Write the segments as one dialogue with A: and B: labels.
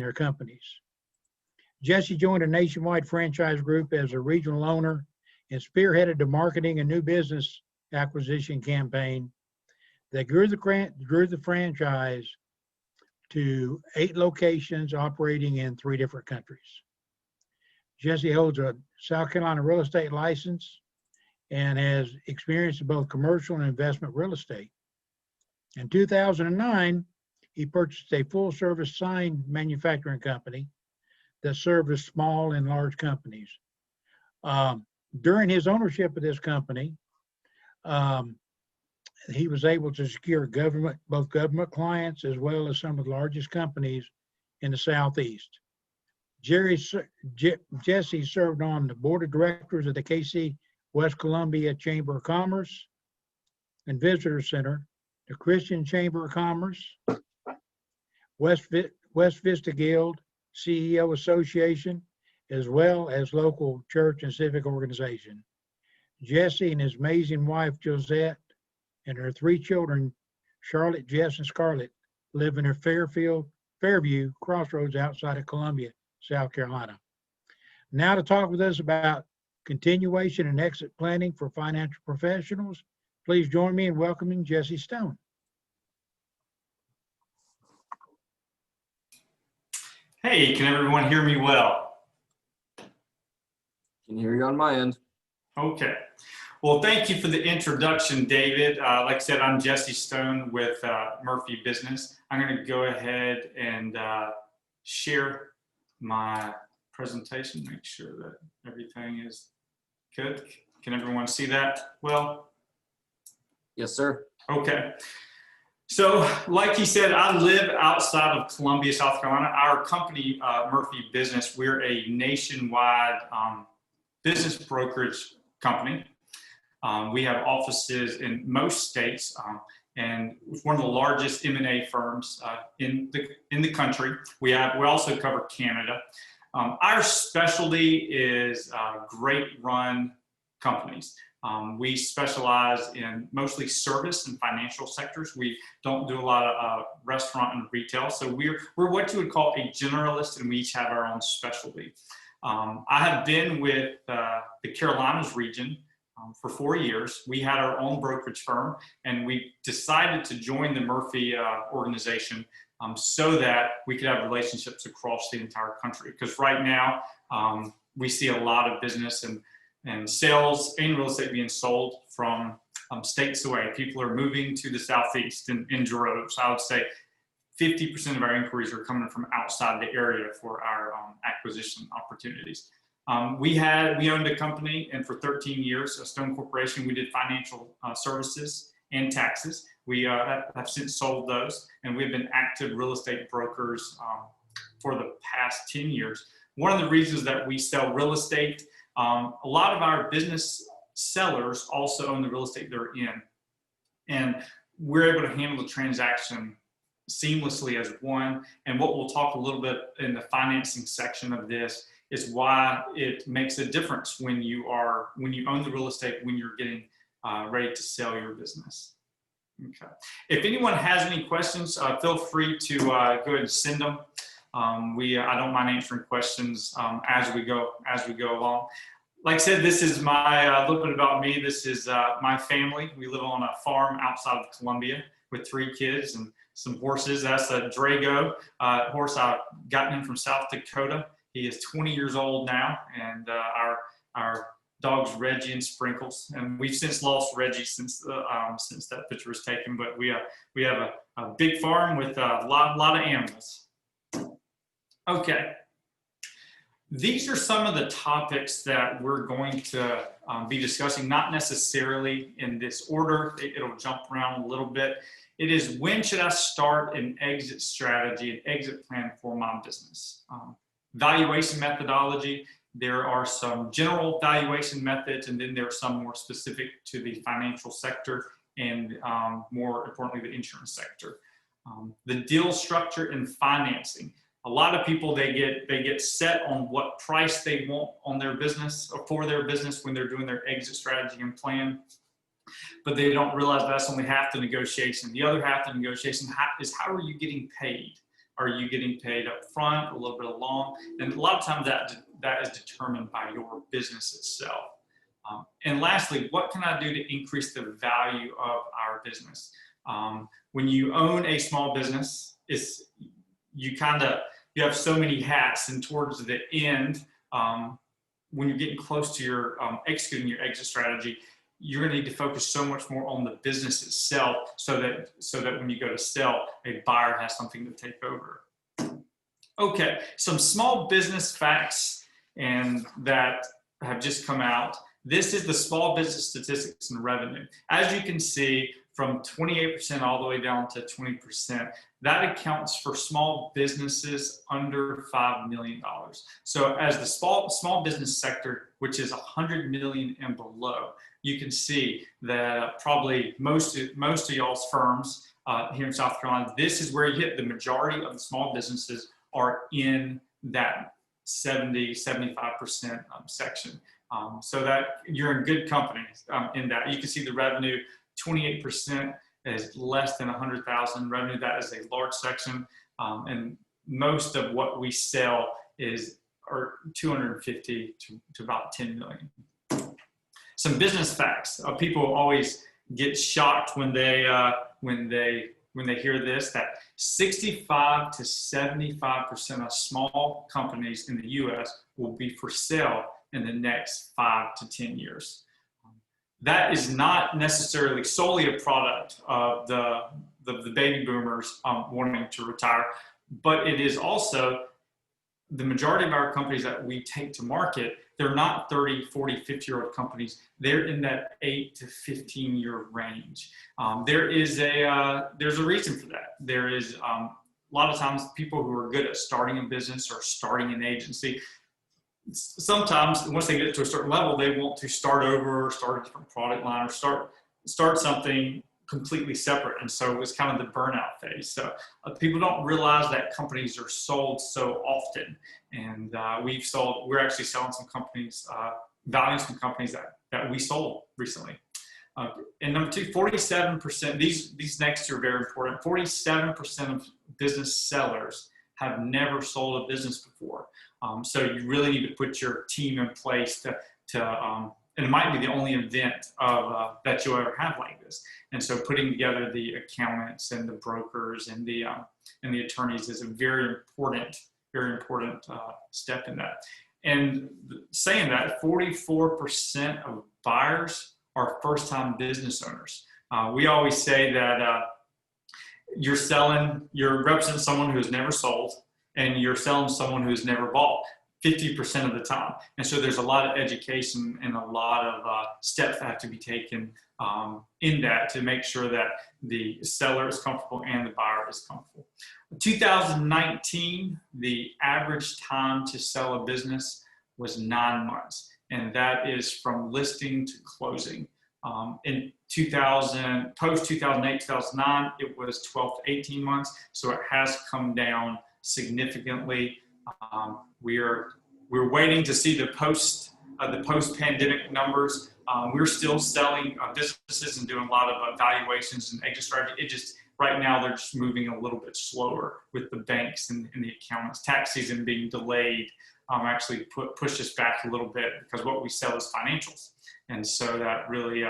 A: their companies. Jesse joined a nationwide franchise group as a regional owner and spearheaded the marketing and new business acquisition campaign that grew the franchise to 8 locations operating in 3 different countries. Jesse holds a South Carolina real estate license and has experience in both commercial and investment real estate. In 2009, he purchased a full-service sign manufacturing company that serviced small and large companies. During his ownership of this company, he was able to secure both government clients as well as some of the largest companies in the Southeast. Jesse served on the board of directors of the KC West Columbia Chamber of Commerce and Visitor Center, the Christian Chamber of Commerce, West Vista Guild, CEO Association, as well as local church and civic organization. Jesse and his amazing wife, Josette, and her 3 children, Charlotte, Jess, and Scarlett, live in Fairview Crossroads outside of Columbia, South Carolina. Now to talk with us about continuation and exit planning for financial professionals, please join me in welcoming Jesse Stone.
B: Hey, can everyone hear me well?
C: Can hear you on my end.
B: Okay. Well, thank you for the introduction, David. Like I said, I'm Jesse Stone with Murphy Business. I'm going to go ahead and share my presentation, make sure that everything is good. Can everyone see that well?
C: Yes, sir.
B: Okay. So like he said, I live outside of Columbia, South Carolina. Our company, Murphy Business, we're a nationwide business brokerage company. We have offices in most states, and one of the largest M&A firms in the country. We also cover Canada. Our specialty is great run companies. We specialize in mostly service and financial sectors. We don't do a lot of restaurant and retail. So we're what you would call a generalist, and we each have our own specialty. I have been with the Carolinas region for 4 years. We had our own brokerage firm, and we decided to join the Murphy organization so that we could have relationships across the entire country. Because right now, we see a lot of business and sales and real estate being sold from states away. People are moving to the Southeast in droves. I would say 50% of our inquiries are coming from outside the area for our acquisition opportunities. We owned a company, and for 13 years, a Stone Corporation, we did financial services and taxes. We have since sold those, and we've been active real estate brokers for the past 10 years. One of the reasons that we sell real estate, a lot of our business sellers also own the real estate they're in, and we're able to handle the transaction seamlessly as one. And what we'll talk a little bit in the financing section of this is why it makes a difference when you own the real estate, when you're getting ready to sell your business. Okay. If anyone has any questions, feel free to go ahead and send them. I don't mind answering questions as we go along. Like I said, this is a little bit about me. This is my family. We live on a farm outside of Columbia with 3 kids and some horses. That's a Drago horse. I've gotten him from South Dakota. He is 20 years old now, and our dog's Reggie and Sprinkles. And we've since lost Reggie since that picture was taken. But we have a big farm with a lot of animals. Okay. These are some of the topics that we're going to be discussing, not necessarily in this order. It'll jump around a little bit. It is, when should I start an exit strategy, an exit plan for my business? Valuation methodology. There are some general valuation methods, and then there are some more specific to the financial sector and more importantly, the insurance sector. The deal structure and financing. A lot of people, they get set on what price they want on their business or for their business when they're doing their exit strategy and plan, but they don't realize that's only half the negotiation. The other half of the negotiation is, how are you getting paid? Are you getting paid up front, a little bit along? And a lot of times that is determined by your business itself. And lastly, what can I do to increase the value of our business? When you own a small business, you have so many hats, and towards the end, when you're getting close to your executing your exit strategy, you're going to need to focus so much more on the business itself, so that when you go to sell, a buyer has something to take over. Okay, some small business facts and that have just come out. This is the small business statistics and revenue. As you can see, from 28% all the way down to 20%, that accounts for small businesses under $5 million. So as the small business sector, which is 100 million and below, you can see that probably most of y'all's firms here in South Carolina, this is where you hit the majority of the small businesses are in that 70–75% section. So that you're in good company in that. You can see the revenue, 28% is less than 100,000 revenue. That is a large section, and most of what we sell are 250 to about 10 million. Some business facts. People always get shocked when they hear this, that 65 to 75% of small companies in the U.S. will be for sale in the next 5 to 10 years. That is not necessarily solely a product of the baby boomers wanting to retire, but it is also the majority of our companies that we take to market. They're not 30, 40, 50-year-old companies. They're in that 8 to 15-year range. There's a reason for that. There is a lot of times people who are good at starting a business or starting an agency, sometimes once they get to a certain level, they want to start over or start a different product line or start something completely separate. And so it's kind of the burnout phase. So people don't realize that companies are sold so often. And we're actually selling some companies, valuing some companies that we sold recently. And number two, 47%, these next two are very important. 47% of business sellers have never sold a business before. So you really need to put your team in place and it might be the only event that you'll ever have like this. And so putting together the accountants and the brokers and the attorneys is a very important step in that. And saying that, 44% of buyers are first-time business owners. We always say that you're representing someone who has never sold, and you're selling someone who's never bought 50% of the time. And so there's a lot of education and a lot of steps that have to be taken in that to make sure that the seller is comfortable and the buyer is comfortable. 2019, the average time to sell a business was 9 months, and that is from listing to closing. In post 2008, 2009, it was 12 to 18 months, so it has come down significantly. We're waiting to see the post-pandemic numbers. We're still selling businesses and doing a lot of valuations and exit strategy. Right now they're just moving a little bit slower with the banks and the accountants. Tax season being delayed actually pushed us back a little bit, because what we sell is financials, and so that really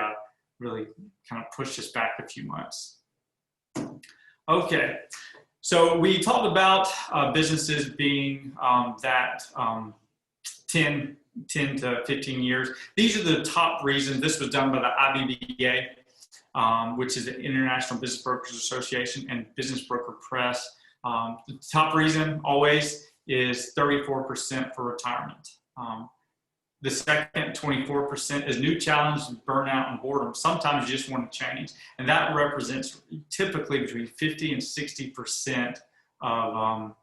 B: kind of pushed us back a few months. Okay. So we talked about businesses being 10 to 15 years. These are the top reasons. This was done by the IBBA, which is the International Business Brokers Association, and Business Broker Press. The top reason always is 34% for retirement. The second, 24%, is new challenges, burnout, and boredom. Sometimes you just want to change. And that represents typically between 50 and 60% of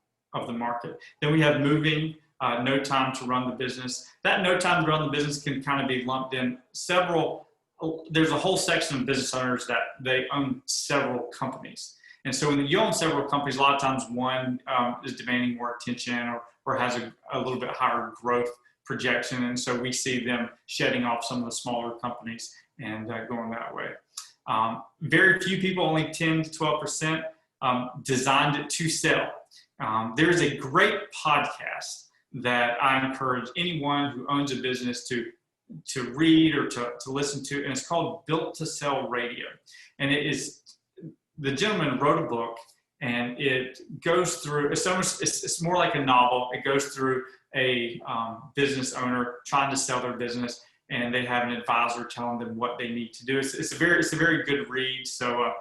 B: the market. Then we have moving, no time to run the business. That no time to run the business can kind of be lumped in there's a whole section of business owners that they own several companies. And so when you own several companies, a lot of times one is demanding more attention or has a little bit higher growth projection, and so we see them shedding off some of the smaller companies and going that way. Very few people, only 10 to 12%, designed it to sell. There's a great podcast that I encourage anyone who owns a business to read or to listen to, and it's called Built to Sell Radio. And the gentleman wrote a book, and it goes through, it's more like a novel. It goes through a business owner trying to sell their business, and they have an advisor telling them what they need to do. It's a very good read. So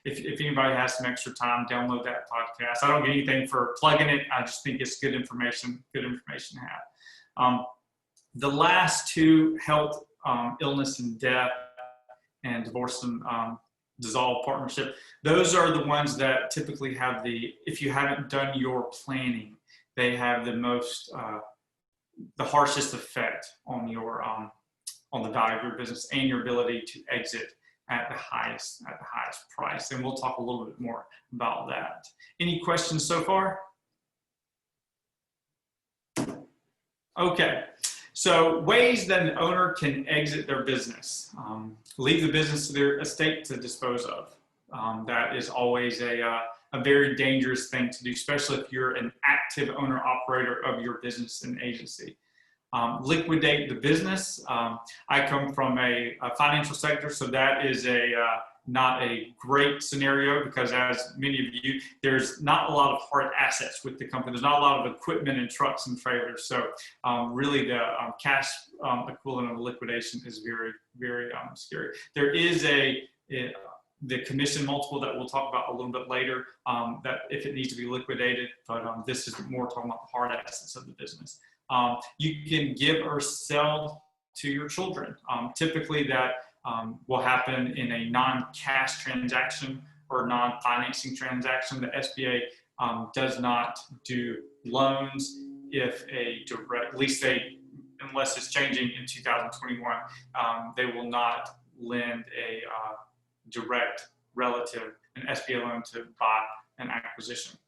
B: if anybody has some extra time, download that podcast. I don't get anything for plugging it. I just think it's good information to have. The last two, health, illness and death, and divorce and dissolve partnership, those are the ones that typically have if you haven't done your planning, they have the harshest effect on the value of your business and your ability to exit at the highest price. And we'll talk a little bit more about that. Any questions so far? Okay. So ways that an owner can exit their business, leave the business to their estate to dispose of. That is always a very dangerous thing to do, especially if you're an active owner operator of your business and agency. Liquidate the business. I come from a financial sector, so that is not a great scenario, because as many of you, there's not a lot of hard assets with the company. There's not a lot of equipment and trucks and trailers. So really the cash equivalent of liquidation is very scary. There is the commission multiple that we'll talk about a little bit later, that if it needs to be liquidated, but this is more talking about the hard assets of the business. You can give or sell to your children. Typically that will happen in a non-cash transaction or non-financing transaction. The SBA does not do loans if unless it's changing in 2021, they will not lend a direct relative an SBA loan to buy an acquisition.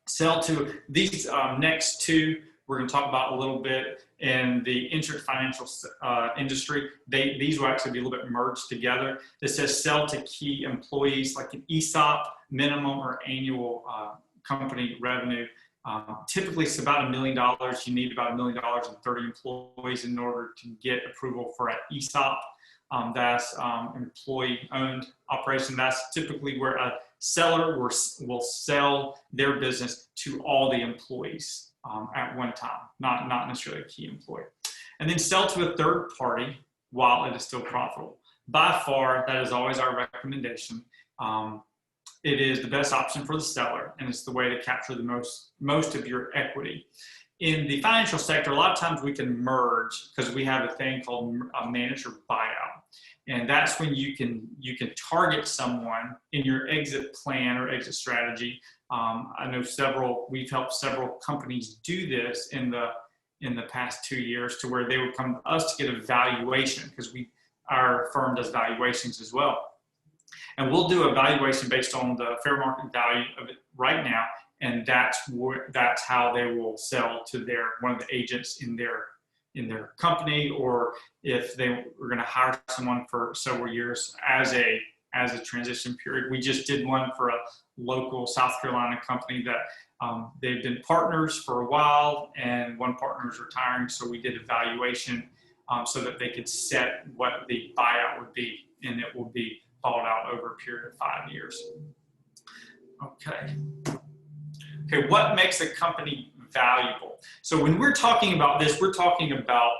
B: Sell to these next two, we're going to talk about a little bit in the insurance financial industry. These will actually be a little bit merged together. It says sell to key employees, like an ESOP, minimum or annual company revenue. Typically, it's about $1 million. You need about $1 million and 30 employees in order to get approval for an ESOP. That's an employee-owned operation. That's typically where a seller will sell their business to all the employees at one time, not necessarily a key employee. And then sell to a third party while it is still profitable. By far, that is always our recommendation. It is the best option for the seller, and it's the way to capture the most of your equity. In the financial sector, a lot of times we can merge because we have a thing called a manager buyout. And that's when you can target someone in your exit plan or exit strategy. I know we've helped several companies do this in the past 2 years, to where they would come to us to get a valuation, because our firm does valuations as well. And we'll do a valuation based on the fair market value of it right now. And that's how they will sell to one of the agents in their company, or if they were going to hire someone for several years as a transition period. We just did one for a local South Carolina company that they've been partners for a while, and one partner is retiring. So we did a valuation so that they could set what the buyout would be, and it will be followed out over a period of 5 years. Okay, what makes a company valuable? So when we're talking about this, we're talking about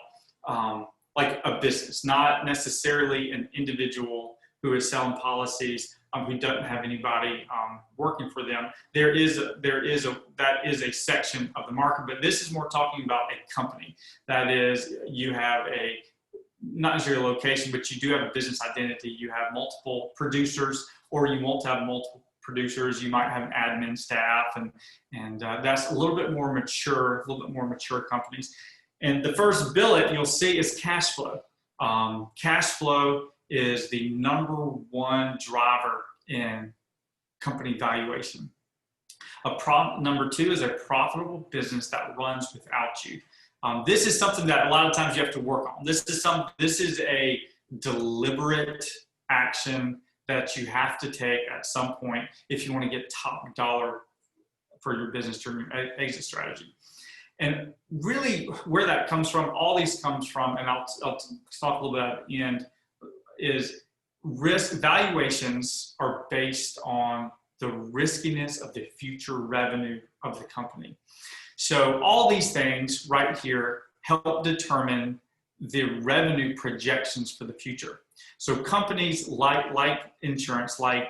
B: like a business, not necessarily an individual who is selling policies who doesn't have anybody working for them. That is a section of the market, but this is more talking about a company. That is, you have not necessarily a location, but you do have a business identity. You have multiple producers, or you won't have multiple producers. You might have an admin staff, and that's a little bit more mature companies. And the first billet you'll see is cash flow. Cash flow is the #1 driver in company valuation. Number 2 is a profitable business that runs without you. This is something that a lot of times you have to work on. This is a deliberate action that you have to take at some point if you want to get top dollar for your business during your exit strategy. And really where that comes from, all these comes from, and I'll talk a little bit at the end, is risk valuations are based on the riskiness of the future revenue of the company. So all these things right here help determine the revenue projections for the future. So companies like insurance, like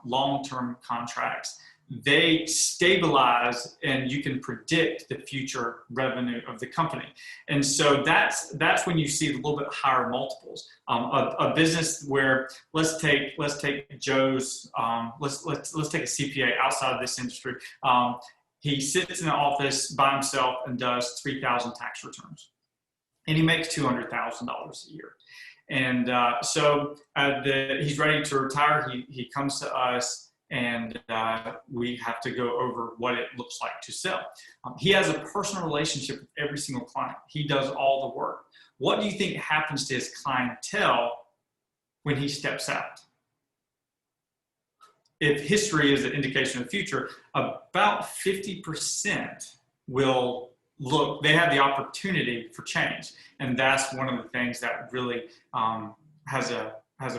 B: long-term contracts, they stabilize and you can predict the future revenue of the company. And so that's when you see a little bit higher multiples. A business where let's take Joe's, let's take a CPA outside of this industry. He sits in the office by himself and does 3,000 tax returns, and he makes $200,000 a year. And he's ready to retire. He comes to us, and we have to go over what it looks like to sell. He has a personal relationship with every single client. He does all the work. What do you think happens to his clientele when he steps out? If history is an indication of the future, about 50% will look, they have the opportunity for change. And that's one of the things that really has a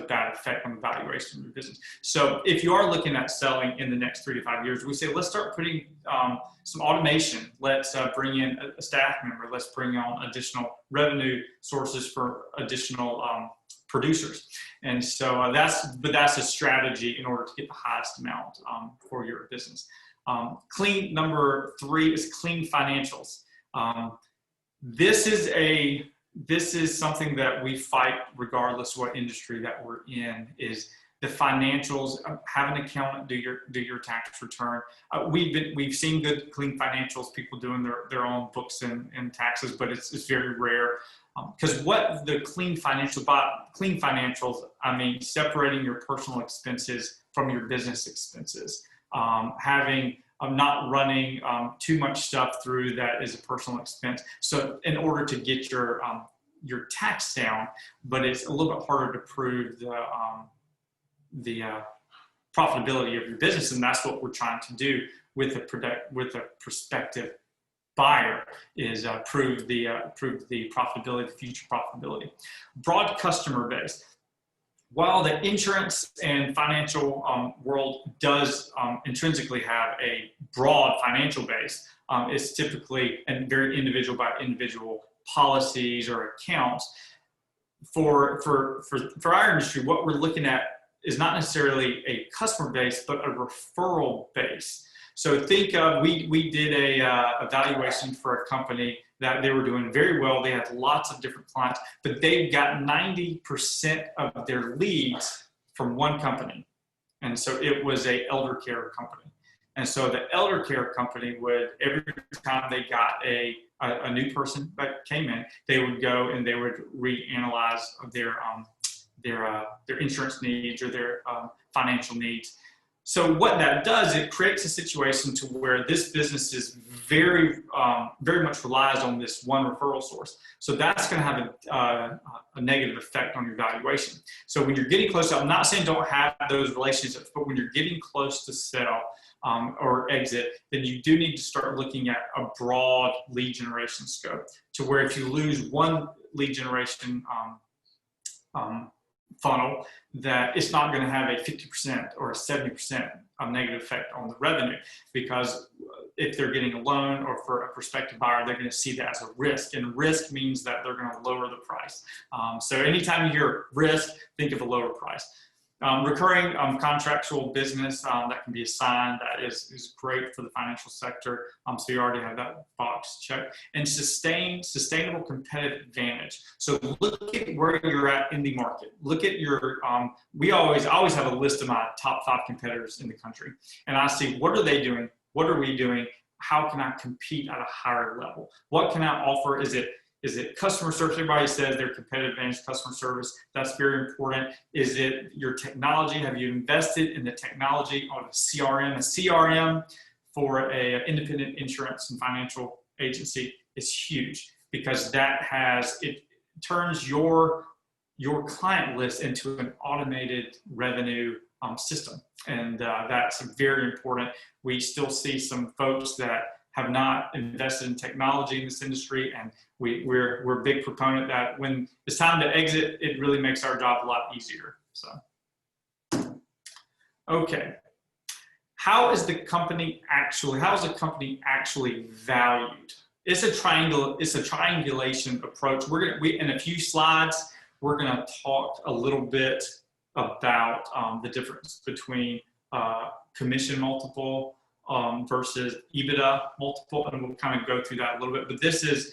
B: bad effect on the valuation of your business. So if you are looking at selling in the next 3 to 5 years, we say, let's start putting some automation. Let's bring in a staff member. Let's bring on additional revenue sources for additional producers. And so that's a strategy in order to get the highest amount for your business. Number 3 is clean financials. This is something that we fight regardless of what industry that we're in, is the financials. Have an accountant do your tax return. We've seen good clean financials, people doing their own books and taxes, but it's very rare. Because what the clean financials, I mean, separating your personal expenses from your business expenses, not running too much stuff through that is a personal expense. So in order to get your tax down, but it's a little bit harder to prove the profitability of your business, and that's what we're trying to do with a prospective buyer, is prove the profitability, the future profitability. Broad customer base. While the insurance and financial world does intrinsically have a broad financial base, it's typically and very individual by individual policies or accounts. For our industry, what we're looking at is not necessarily a customer base, but a referral base. So think we did a evaluation for a company that they were doing very well. They had lots of different clients, but they got 90% of their leads from one company. And so it was an elder care company. And so the elder care company would, every time they got a new person that came in, they would go and they would reanalyze their insurance needs or their financial needs. So what that does, it creates a situation to where this business is very much relies on this one referral source. So that's going to have a negative effect on your valuation. So when you're getting close, I'm not saying don't have those relationships, but when you're getting close to sell or exit, then you do need to start looking at a broad lead generation scope, to where if you lose one lead generation funnel, that it's not going to have a 50% or a 70% negative effect on the revenue, because if they're getting a loan or for a prospective buyer, they're going to see that as a risk, and risk means that they're going to lower the price. So anytime you hear risk, think of a lower price. Recurring contractual business that can be assigned, that is great for the financial sector. So you already have that box checked. And sustainable competitive advantage. So look at where you're at in the market. Look at your, I always have a list of my top 5 competitors in the country. And I see, what are they doing? What are we doing? How can I compete at a higher level? What can I offer? Is it customer service? Everybody says their competitive advantage, customer service. That's very important. Is it your technology? Have you invested in the technology on a CRM? A CRM for an independent insurance and financial agency is huge, because it turns your client list into an automated revenue system. And that's very important. We still see some folks that have not invested in technology in this industry, and we're a big proponent that when it's time to exit, it really makes our job a lot easier. So, okay. How is a company actually valued? It's a triangulation approach. In a few slides, we're gonna talk a little bit about the difference between commission multiple versus EBITDA multiple, and we'll kind of go through that a little bit. But this is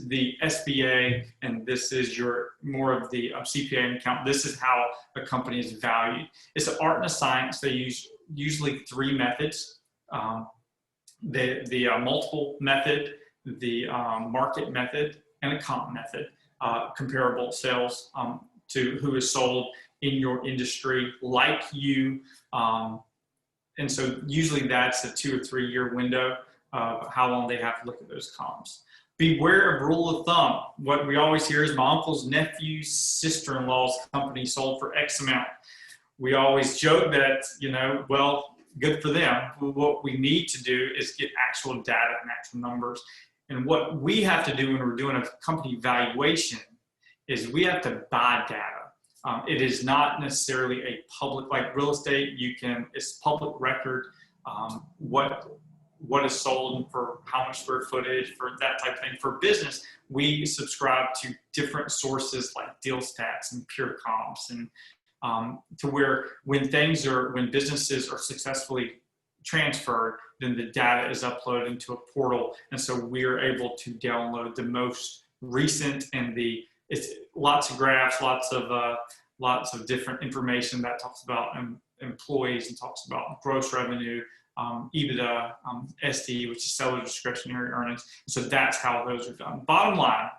B: the SBA, and this is more of the CPA account. This is how a company is valued. It's an art and a science. They use usually 3 methods: the multiple method, the market method, and a comp method. Comparable sales to who is sold in your industry like you. And so usually that's a 2 or 3 year window of how long they have to look at those comps. Beware of rule of thumb. What we always hear is my uncle's nephew's sister-in-law's company sold for X amount. We always joke that, well, good for them. What we need to do is get actual data and actual numbers. And what we have to do when we're doing a company valuation is we have to buy data. It is not necessarily a public, like real estate, it's public record, what is sold and for how much square footage, for that type of thing. For business, we subscribe to different sources like deal stats and pure comps, and to where when businesses are successfully transferred, then the data is uploaded into a portal. And so we're able to download the most recent and it's lots of graphs, lots of different information that talks about employees and talks about gross revenue, EBITDA, SD, which is seller discretionary earnings. So that's how those are done. Bottom line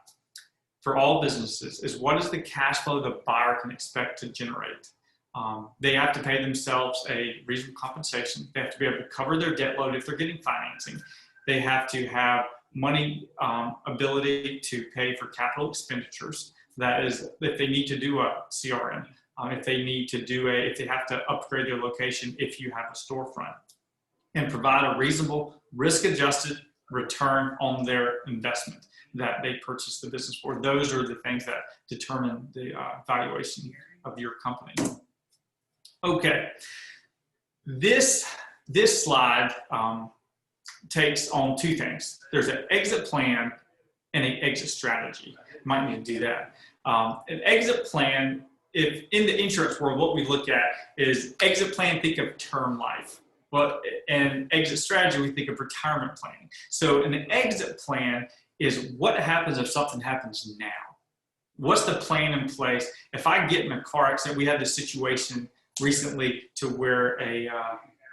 B: for all businesses is, what is the cash flow the buyer can expect to generate? They have to pay themselves a reasonable compensation. They have to be able to cover their debt load if they're getting financing. They have to have money ability to pay for capital expenditures. That is, if they need to do a CRM, if they have to upgrade their location, if you have a storefront, and provide a reasonable risk-adjusted return on their investment that they purchased the business for. Those are the things that determine the valuation of your company. Okay, this slide takes on 2 things. There's an exit plan and an exit strategy. Might need to do that. An exit plan, if in the insurance world, what we look at is exit plan, think of term life. But in exit strategy, we think of retirement planning. So an exit plan is what happens if something happens now. What's the plan in place? If I get in a car accident, we had this situation recently to where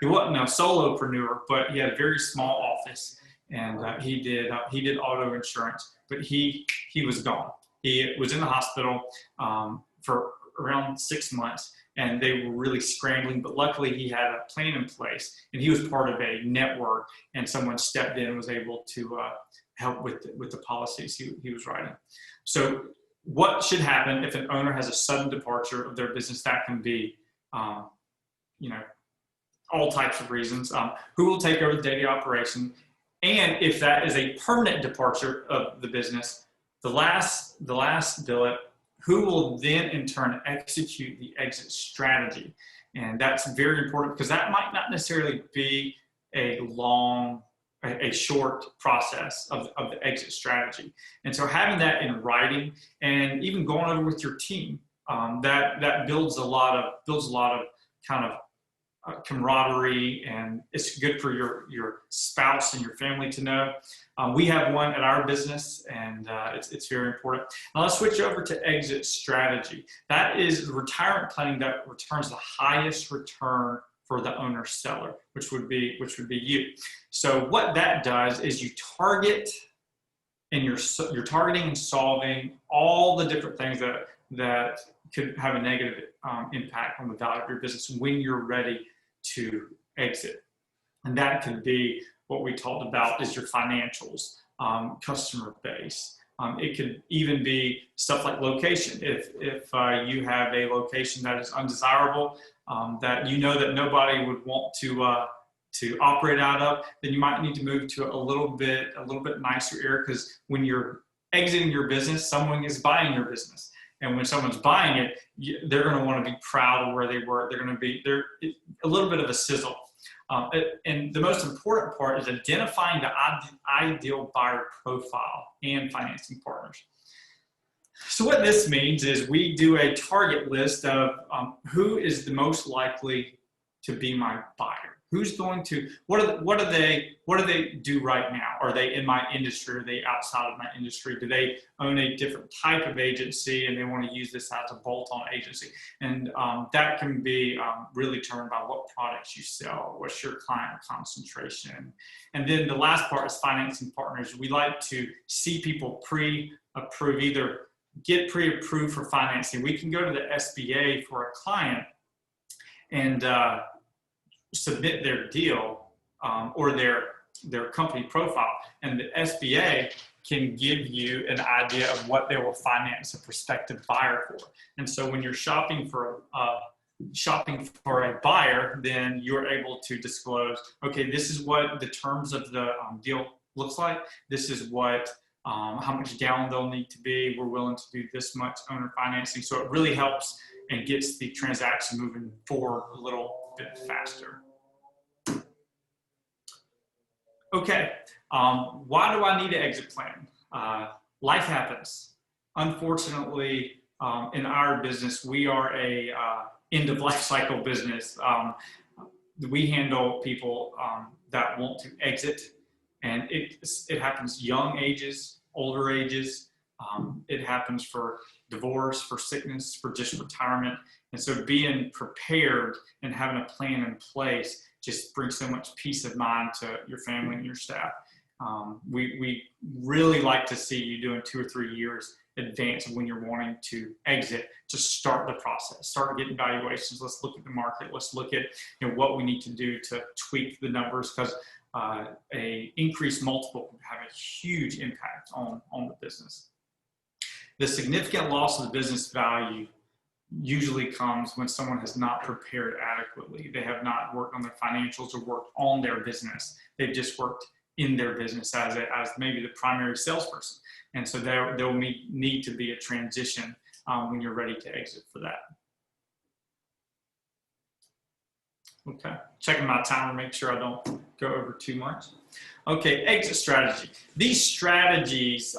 B: he wasn't a solopreneur, but he had a very small office, and he did auto insurance, but he was gone. He was in the hospital for around 6 months, and they were really scrambling, but luckily he had a plan in place, and he was part of a network, and someone stepped in and was able to help with the policies he was writing. So what should happen if an owner has a sudden departure of their business? That can be, all types of reasons. Who will take over the daily operation? And if that is a permanent departure of the business, the last billet, who will then in turn execute the exit strategy? And that's very important, because that might not necessarily be a short process of the exit strategy. And so having that in writing and even going over with your team, that builds a lot of kind of camaraderie, and it's good for your spouse and your family to know. We have one at our business, and it's very important. Now let's switch over to exit strategy. That is retirement planning that returns the highest return for the owner seller, which would be you. So what that does is you target, and you're targeting and solving all the different things that could have a negative impact on the value of your business when you're ready to exit. And that could be what we talked about is your financials, customer base, It could even be stuff like location. If you have a location that is undesirable, that you know that nobody would want to operate out of, then you might need to move to a little bit nicer area, because when you're exiting your business, someone is buying your business. And when someone's buying it, they're going to want to be proud of where they work. They're going to be a little bit of a sizzle. And the most important part is identifying the ideal buyer profile and financing partners. So what this means is we do a target list of who is the most likely to be my buyer. Who's going to, what do they do right now? Are they in my industry? Are they outside of my industry? Do they own a different type of agency and they want to use this as a bolt-on agency? And that can be really determined by what products you sell, what's your client concentration. And then the last part is financing partners. We like to see people pre-approve, either get pre-approved for financing. We can go to the SBA for a client and submit their deal or their company profile, and the SBA can give you an idea of what they will finance a prospective buyer for. And so when you're shopping for a buyer, then you're able to disclose, okay, this is what the terms of the deal looks like. This is what how much down they'll need to be. We're willing to do this much owner financing. So it really helps and gets the transaction moving forward a little bit faster. Okay, why do I need an exit plan? Life happens. Unfortunately, in our business, we are a end of life cycle business. We handle people that want to exit, and it happens young ages, older ages. It happens for divorce, for sickness, for just retirement. And so being prepared and having a plan in place just brings so much peace of mind to your family and your staff. We really like to see you doing 2 or 3 years advance of when you're wanting to exit. Just start the process, start getting valuations. Let's look at the market. Let's look at what we need to do to tweak the numbers, because a increased multiple can have a huge impact on the business. The significant loss of the business value usually comes when someone has not prepared adequately. They have not worked on their financials or worked on their business. They've just worked in their business as maybe the primary salesperson. And so there will need to be a transition when you're ready to exit for that. Okay, checking my timer, make sure I don't go over too much. Okay, exit strategy. These strategies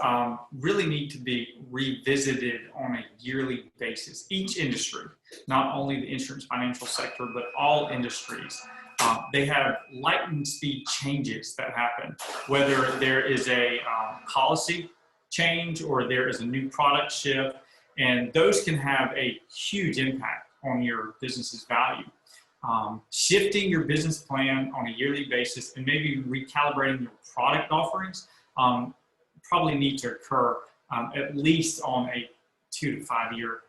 B: really need to be revisited on a yearly basis. Each industry, not only the insurance financial sector, but all industries, they have lightning speed changes that happen, whether there is a policy change or there is a new product shift, and those can have a huge impact on your business's value. Shifting your business plan on a yearly basis and maybe recalibrating your product offerings probably need to occur at least on a 2 to 5 year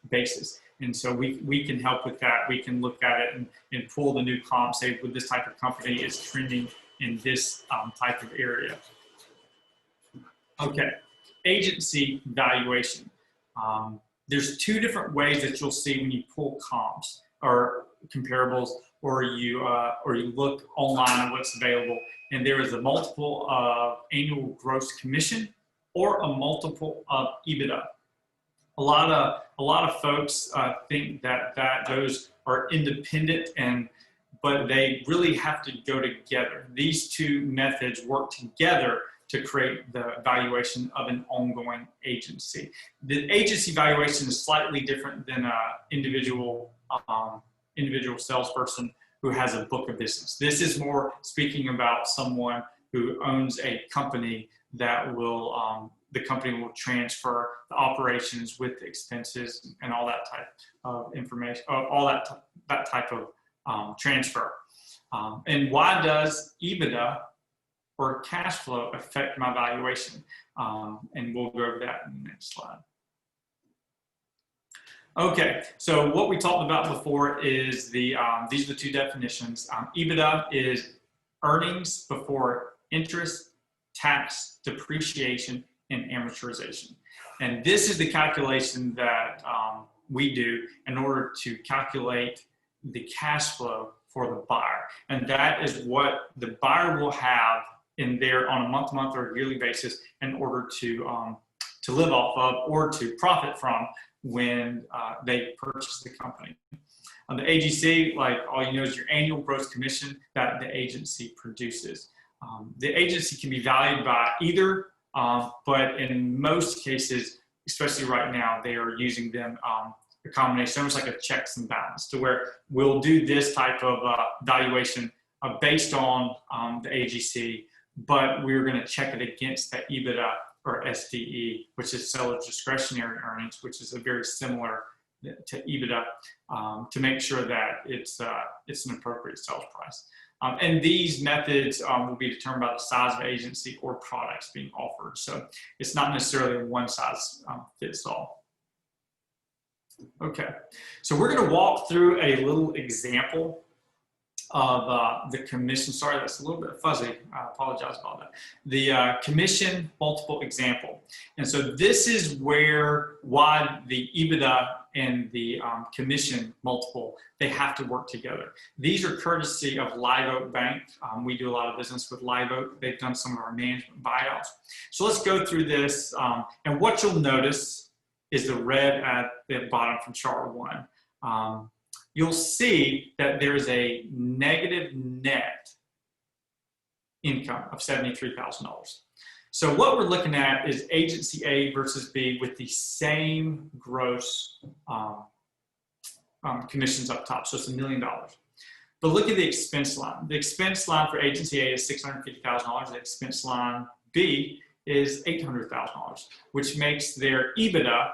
B: basis. And so we can help with that. We can look at it and pull the new comp, say with this type of company is trending in this type of area. Okay, agency valuation. There's 2 different ways that you'll see when you pull comps or comparables, or you look online at what's available, and there is a multiple of annual gross commission or a multiple of EBITDA. A lot of folks think that those are independent, but they really have to go together. These 2 methods work together to create the valuation of an ongoing agency. The agency valuation is slightly different than an individual salesperson who has a book of business. This is more speaking about someone who owns a company that will, the company will transfer the operations with the expenses and all that type of information, all that type of transfer. And why does EBITDA or cash flow affect my valuation? And we'll go over that in the next slide. Okay, so what we talked about before is these are the 2 definitions. EBITDA is earnings before interest, tax, depreciation, and amortization. And this is the calculation that we do in order to calculate the cash flow for the buyer. And that is what the buyer will have in there on a month-to-month or yearly basis in order to live off of or to profit from when they purchase the company. On the AGC, like all you know is your annual gross commission that the agency produces. The agency can be valued by either, but in most cases, especially right now, they are using them a combination, almost like a checks and balance, to where we'll do this type of valuation based on the AGC, but we're going to check it against the EBITDA or SDE, which is seller discretionary earnings, which is a very similar to EBITDA, to make sure that it's an appropriate sales price. And these methods will be determined by the size of agency or products being offered. So it's not necessarily one size fits all. Okay, so we're going to walk through a little example of the commission. Sorry, that's a little bit fuzzy. I apologize about that. The commission multiple example. And so this is why the EBITDA and the commission multiple, they have to work together. These are courtesy of Live Oak Bank. We do a lot of business with Live Oak. They've done some of our management buyouts. So let's go through this. And what you'll notice is the red at the bottom from chart 1. You'll see that there's a negative net income of $73,000. So what we're looking at is agency A versus B with the same gross commissions up top. So it's $1 million. But look at the expense line. The expense line for agency A is $650,000. The expense line B is $800,000, which makes their EBITDA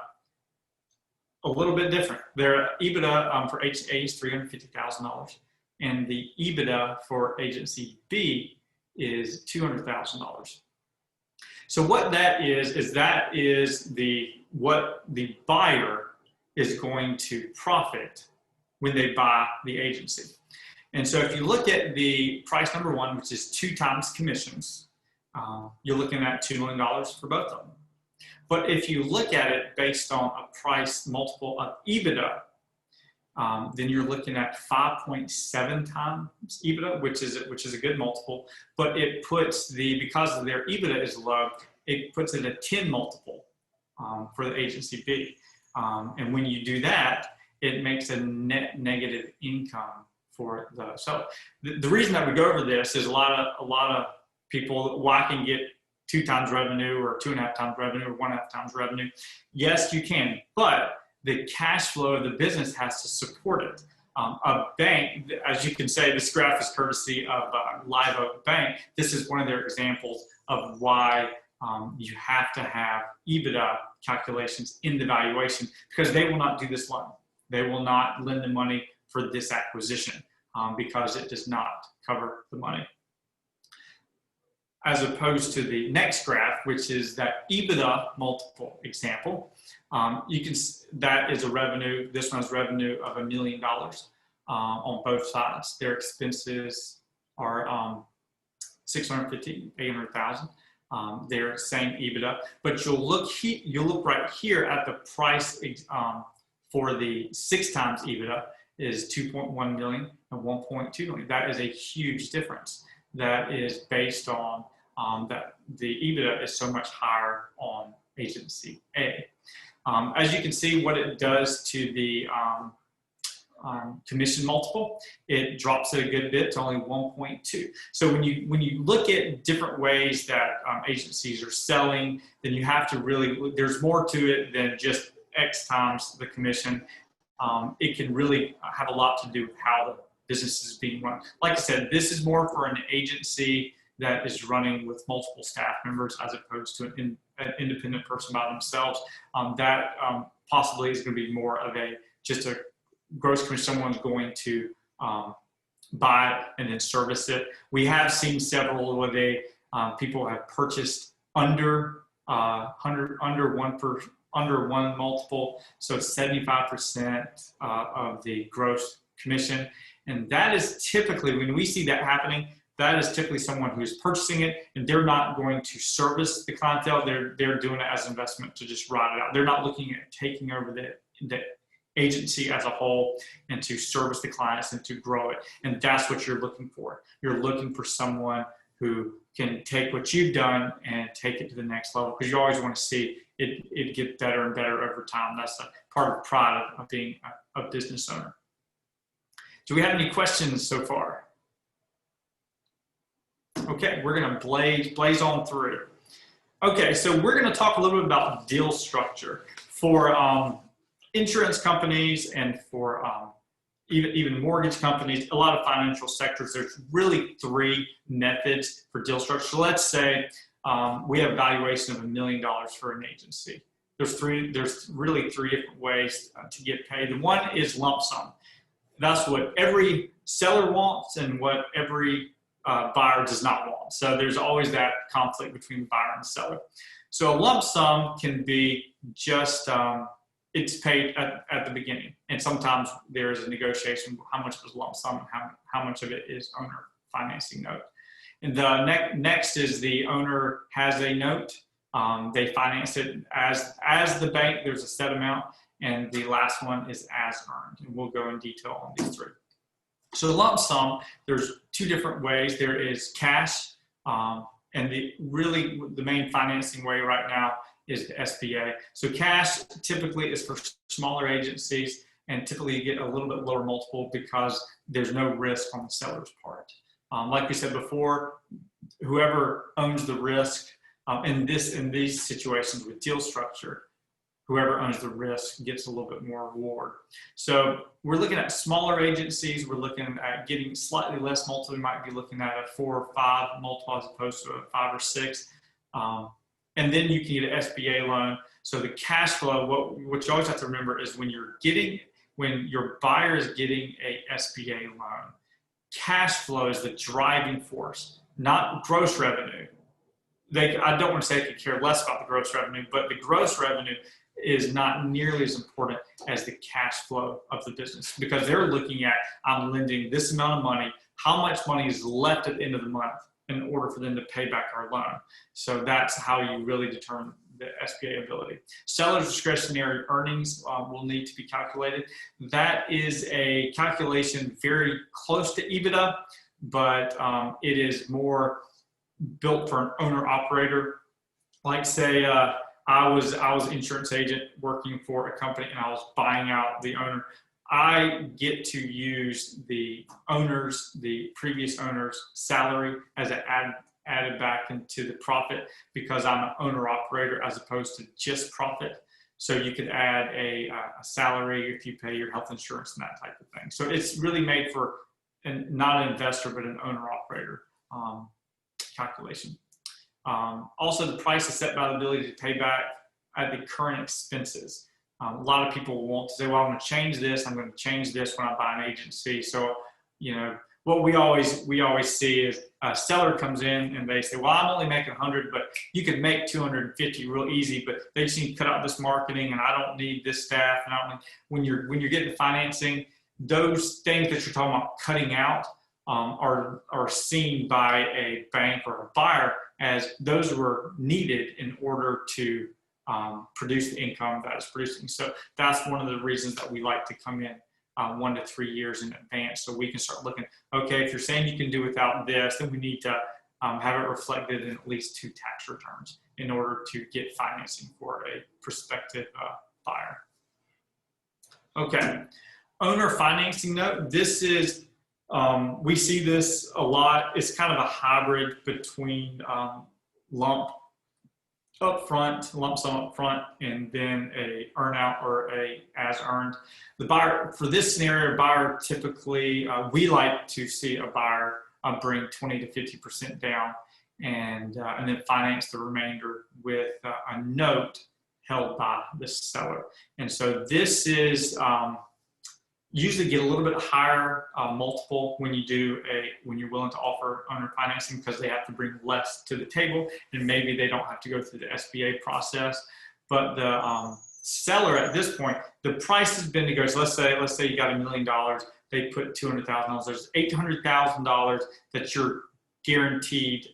B: a little bit different. Their EBITDA for agency A is $350,000, and the EBITDA for agency B is $200,000. So what that is what the buyer is going to profit when they buy the agency. And so if you look at the price number 1, which is 2 times commissions, you're looking at $2 million for both of them. But if you look at it based on a price multiple of EBITDA, then you're looking at 5.7 times EBITDA, which is a good multiple. But it puts because their EBITDA is low, it puts it a 10 multiple for the agency B. And when you do that, it makes a net negative income for the seller. The reason that we go over this is a lot of people, well, I can get 2 times revenue or 2.5 times revenue or 1.5 times revenue. Yes, you can, but the cash flow of the business has to support it. A bank, as you can say, this graph is courtesy of Live Oak Bank. This is one of their examples of why you have to have EBITDA calculations in the valuation, because they will not do this loan. They will not lend the money for this acquisition because it does not cover the money. As opposed to the next graph, which is that EBITDA multiple example. That is a revenue, this one's revenue of $1 million on both sides. Their expenses are 650, 800,000. They're same EBITDA, but you'll look right here at the price for the 6 times EBITDA is 2.1 million and 1.2 million. That is a huge difference. That is based on that the EBITDA is so much higher on agency A. As you can see, what it does to the commission multiple, it drops it a good bit to only 1.2. So when you look at different ways that agencies are selling, then you have to really, there's more to it than just X times the commission. It can really have a lot to do with how the business is being run. Like I said, this is more for an agency that is running with multiple staff members as opposed to an independent person by themselves. That possibly is going to be more of just a gross commission. Someone's going to buy it and then service it. We have seen several where people have purchased under one multiple, so 75% of the gross commission. And that is typically, when we see that happening, that is typically someone who's purchasing it, and they're not going to service the clientele. They're doing it as an investment to just ride it out. They're not looking at taking over the agency as a whole and to service the clients and to grow it. And that's what you're looking for. You're looking for someone who can take what you've done and take it to the next level, because you always want to see it get better and better over time. That's a part of pride of being a business owner. Do we have any questions so far? Okay, we're going to blaze on through. Okay, so we're going to talk a little bit about deal structure for insurance companies and for even mortgage companies, a lot of financial sectors. There's really 3 methods for deal structure. So let's say we have a valuation of $1 million for an agency. There's really 3 different ways to get paid. The one is lump sum. That's what every seller wants and what every buyer does not want. So there's always that conflict between the buyer and the seller. So a lump sum can be just, it's paid at the beginning. And sometimes there is a negotiation how much is lump sum and how much of it is owner financing note. And the next is the owner has a note. They finance it as the bank. There's a set amount. And the last one is as earned. And we'll go in detail on these 3. So the lump sum, there's 2 different ways. There is cash, and the main financing way right now is the SBA. So cash typically is for smaller agencies, and typically you get a little bit lower multiple because there's no risk on the seller's part. Like we said before, whoever owns the risk in these situations with deal structure, whoever owns the risk gets a little bit more reward. So we're looking at smaller agencies. We're looking at getting slightly less multiple. We might be looking at a 4 or 5 multiple as opposed to a 5 or 6. And then you can get an SBA loan. So the cash flow, what you always have to remember is when your buyer is getting a SBA loan, cash flow is the driving force, not gross revenue. I don't want to say they could care less about the gross revenue, but the gross revenue is not nearly as important as the cash flow of the business, because they're looking at, I'm lending this amount of money, how much money is left at the end of the month in order for them to pay back our loan. So that's how you really determine the SBA ability. Seller's discretionary earnings will need to be calculated. That is a calculation very close to EBITDA, but it is more built for an owner operator. Like say, I was an insurance agent working for a company and I was buying out the owner. I get to use the previous owner's salary as added back into the profit, because I'm an owner operator as opposed to just profit. So you could add a salary if you pay your health insurance and that type of thing. So it's really made for not an investor, but an owner operator calculation. Also, the price is set by the ability to pay back at the current expenses. A lot of people want to say, well, I'm going to change this. I'm going to change this when I buy an agency. So, what we always see is a seller comes in and they say, well, I'm only making 100, but you can make 250 real easy, but they just need to cut out this marketing and I don't need this staff. And when you're getting financing, those things that you're talking about cutting out are seen by a bank or a buyer as those were needed in order to produce the income that is producing. So that's one of the reasons that we like to come in 1 to 3 years in advance, so we can start looking, okay, if you're saying you can do without this, then we need to have it reflected in at least 2 tax returns in order to get financing for a prospective buyer. Okay, owner financing note. This is, we see this a lot. It's kind of a hybrid between lump sum up front, and then a earn out or a as earned. The buyer, for this scenario, buyer typically, we like to see a buyer bring 20 to 50% down and then finance the remainder with a note held by the seller. And so this is usually get a little bit higher multiple when you're willing to offer owner financing, because they have to bring less to the table and maybe they don't have to go through the SBA process. But the seller at this point, the price has been negotiated. Let's say you got $1 million, they put $200,000. There's $800,000 that you're guaranteed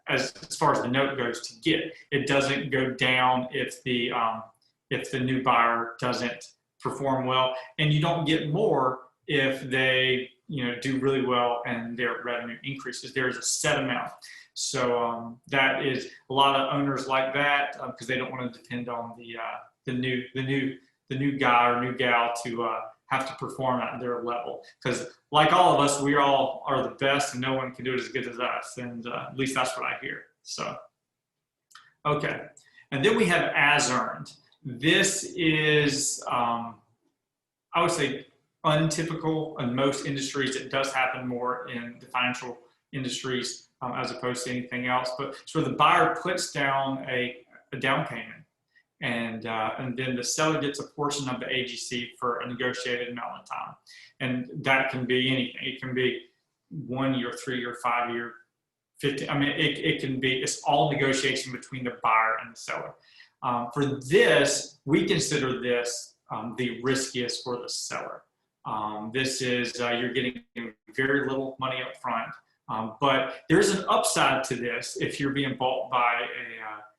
B: as far as the note goes to get. It doesn't go down if the new buyer doesn't perform well, and you don't get more if they do really well and their revenue increases. There's a set amount. So that is a lot of owners like that because they don't want to depend on the new guy or new gal to have to perform at their level. Because like all of us, we all are the best, and no one can do it as good as us. And at least that's what I hear. So okay, and then we have as earned. This is I would say untypical in most industries. It does happen more in the financial industries as opposed to anything else. But so the buyer puts down a down payment, and then the seller gets a portion of the AGC for a negotiated amount of time, and that can be anything. It can be 1 year, 3 year, 5 year, 50. I mean, it can be. It's all negotiation between the buyer and the seller. For this, we consider this the riskiest for the seller. This is you're getting very little money up front, but there's an upside to this if you're being bought by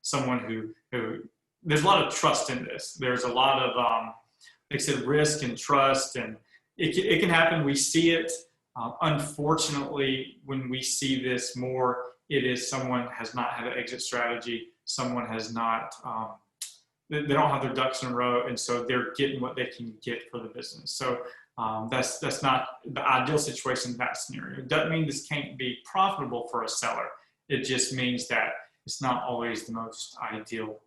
B: someone who there's a lot of trust in this. There's a lot of like I said, risk and trust, and it can happen. We see it. Unfortunately, when we see this more, it is someone has not had an exit strategy. Someone has not. They don't have their ducks in a row, and so they're getting what they can get for the business. So that's not the ideal situation in that scenario. It doesn't mean this can't be profitable for a seller. It just means that it's not always the most ideal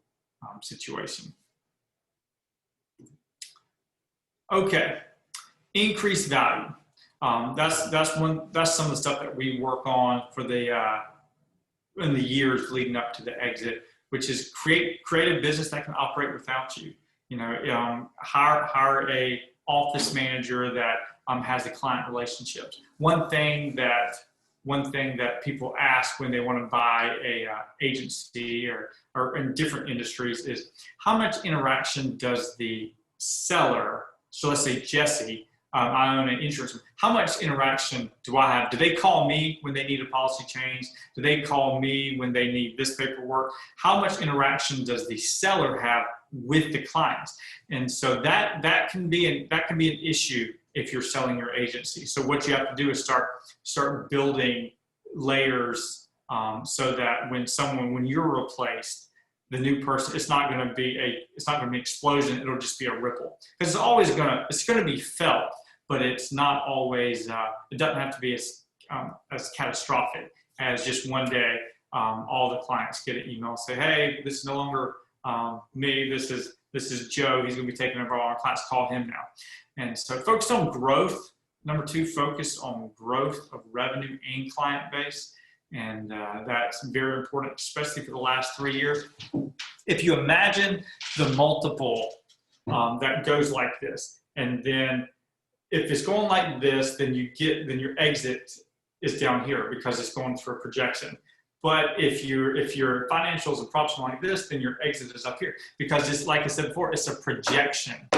B: situation. Okay, increased value. That's some of the stuff that we work on for in the years leading up to the exit, which is create a business that can operate without you. Hire a office manager that has the client relationships. One thing that people ask when they want to buy a agency or in different industries is how much interaction does the seller, so let's say Jesse, I own an insurance, how much interaction do I have? Do they call me when they need a policy change? Do they call me when they need this paperwork? How much interaction does the seller have with the clients? And so that can be an issue if you're selling your agency. So what you have to do is start building layers so that when you're replaced, the new person, it's not going to be an explosion. It'll just be a ripple, because it's going to be felt, but it's not always. It doesn't have to be as catastrophic as just one day all the clients get an email and say, "Hey, this is no longer me. This is Joe. He's going to be taking over all our clients. Call him now." And so focus on growth. Number 2, focus on growth of revenue and client base. And that's very important, especially for the last 3 years. If you imagine the multiple that goes like this, and then if it's going like this, then your exit is down here because it's going through a projection. But if your financials and profits are like this, then your exit is up here, because it's like I said before, it's a projection.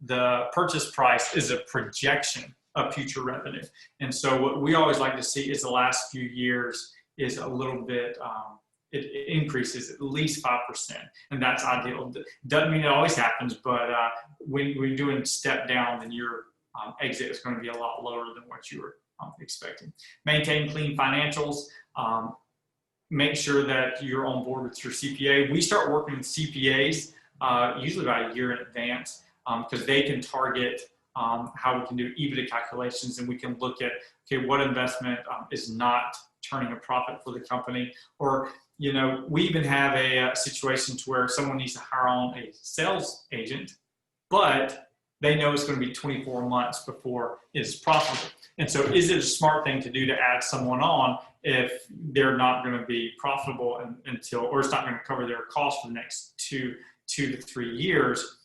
B: The purchase price is a projection of future revenue. And so what we always like to see is the last few years is a little bit, it increases at least 5%, and that's ideal. Doesn't mean it always happens, but when you're doing step down, then your exit is going to be a lot lower than what you were expecting. Maintain clean financials. Make sure that you're on board with your CPA. We start working with CPAs usually about a year in advance because they can target how we can do EBITDA calculations, and we can look at, okay, what investment is not turning a profit for the company. Or, we even have a situation to where someone needs to hire on a sales agent, but they know it's going to be 24 months before it's profitable. And so is it a smart thing to do to add someone on if they're not going to be profitable until, or it's not going to cover their costs for the next two to 3 years?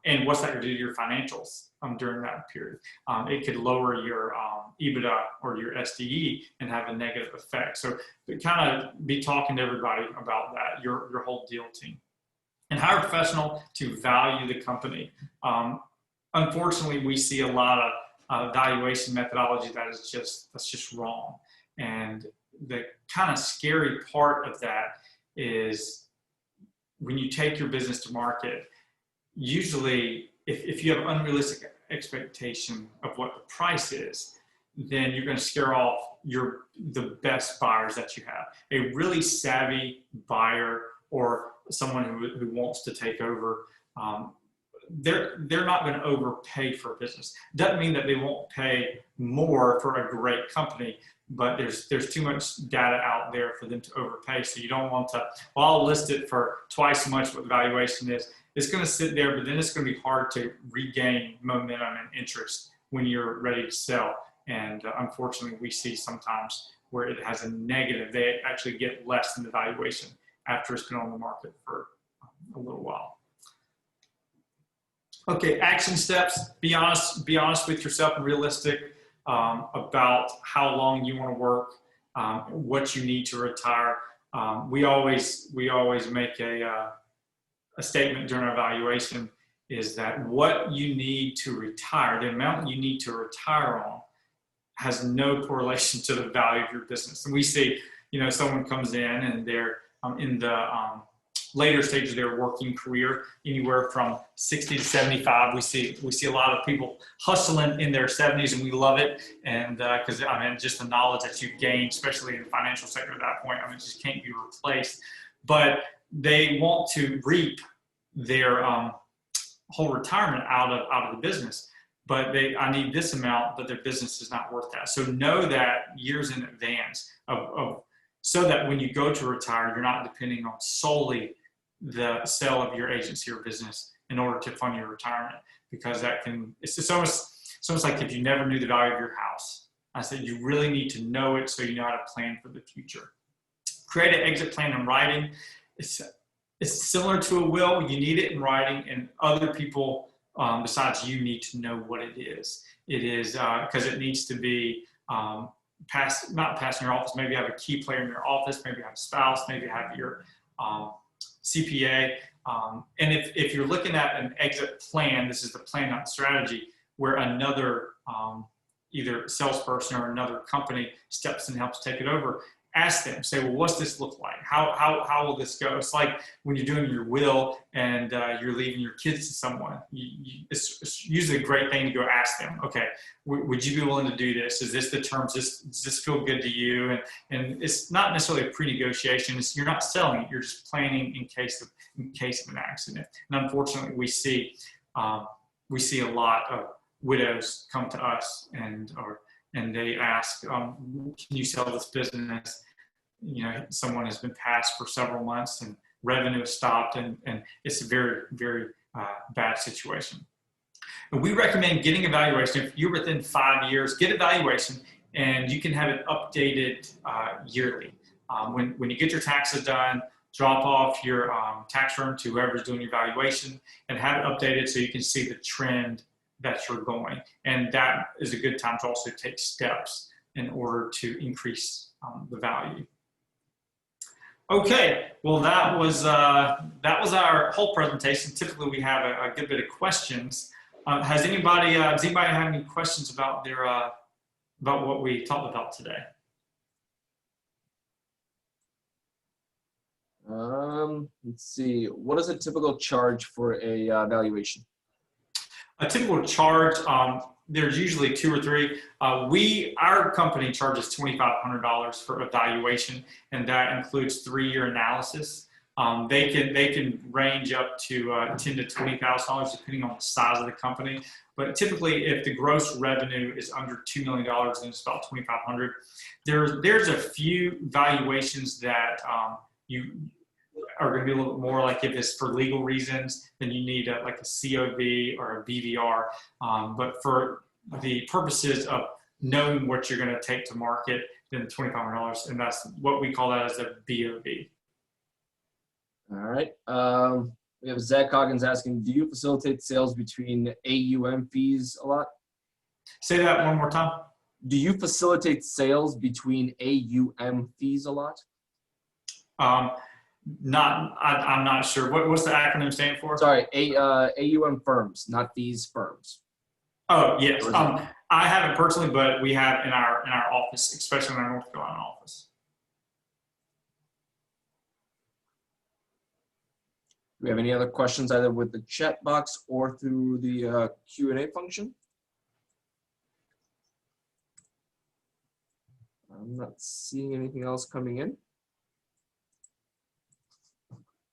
B: And what's that going to do to your financials during that period? It could lower your EBITDA or your SDE and have a negative effect. So kind of be talking to everybody about that, your whole deal team. And hire a professional to value the company. Unfortunately, we see a lot of valuation methodology that's just wrong. And kind of scary part of that is when you take your business to market, usually if you have unrealistic expectation of what the price is, then you're going to scare off the best buyers that you have. A really savvy buyer or someone who wants to take over, they're not going to overpay for a business. Doesn't mean that they won't pay more for a great company, but there's too much data out there for them to overpay. So you don't want to, well, I'll list it for twice as much what the valuation is. It's going to sit there, but then it's going to be hard to regain momentum and interest when you're ready to sell. And unfortunately, we see sometimes where it has a negative, they actually get less than the valuation after it's been on the market for a little while. Okay, action steps. Be honest with yourself and realistic about how long you want to work, what you need to retire. We always make a statement during our evaluation is that what you need to retire, the amount you need to retire on, has no correlation to the value of your business. And we see, someone comes in and they're in the later stages of their working career, anywhere from 60 to 75. We see a lot of people hustling in their 70s, and we love it. And because just the knowledge that you've gained, especially in the financial sector at that point, it just can't be replaced. But they want to reap their whole retirement out of the business. But I need this amount, but their business is not worth that. So know that years in advance so that when you go to retire, you're not depending on solely the sale of your agency or business in order to fund your retirement, because it's almost like if you never knew the value of your house. I said you really need to know it so you know how to plan for the future. Create an exit plan in writing. It's similar to a will. You need it in writing, and other people besides you need to know what it is. It is because it needs to be not passed in your office. Maybe you have a key player in your office. Maybe you have a spouse. Maybe you have your CPA. And if you're looking at an exit plan, this is the plan, not the strategy, where another either salesperson or another company steps in and helps take it over. Ask them, say, well, what's this look like? How will this go? It's like when you're doing your will and you're leaving your kids to someone. It's usually a great thing to go ask them, okay, would you be willing to do this? Is this the terms? Does this feel good to you? And it's not necessarily a pre-negotiation. You're not selling it. You're just planning in case of an accident. And unfortunately, we see a lot of widows come to us and they ask, can you sell this business? Someone has been passed for several months and revenue has stopped, and it's a very, very bad situation. And we recommend getting evaluation. If you're within 5 years, get evaluation, and you can have it updated yearly. When you get your taxes done, drop off your tax return to whoever's doing your valuation and have it updated so you can see the trend that you're going. And that is a good time to also take steps in order to increase the value. Okay, well that was our whole presentation. Typically we have a good bit of questions. Does anybody have any questions about about what we talked about today?
C: Let's see. What is a typical charge for a valuation?
B: A typical charge, there's usually 2 or 3. Our company charges $2,500 for evaluation, and that includes 3-year analysis. They can range up to $10,000 to $20,000 depending on the size of the company. But typically, if the gross revenue is under $2 million, then it's about $2,500. There's a few valuations that you are going to be a little bit more, like if it's for legal reasons, then you need like a COV or a BVR. But for the purposes of knowing what you're going to take to market, then $2,500, and that's what we call that as a BOV.
C: All right. We have Zach Coggins asking, do you facilitate sales between AUM fees a lot?
B: Say that one more time.
C: Do you facilitate sales between AUM fees a lot?
B: I'm not sure. What's the acronym stand for?
C: Sorry, AUM firms, not fees firms.
B: Oh, yes. I haven't personally, but we have in our office, especially in our North Carolina office.
C: we have any other questions either with the chat box or through the Q&A function? I'm not seeing anything else coming in.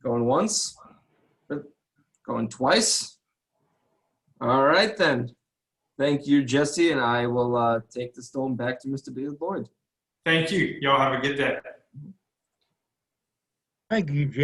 C: Going once, going twice. All right then. Thank you, Jesse, and I will take the stone back to Mr. David Lloyd.
B: Thank you. Y'all have a good day.
A: Thank you, Jesse.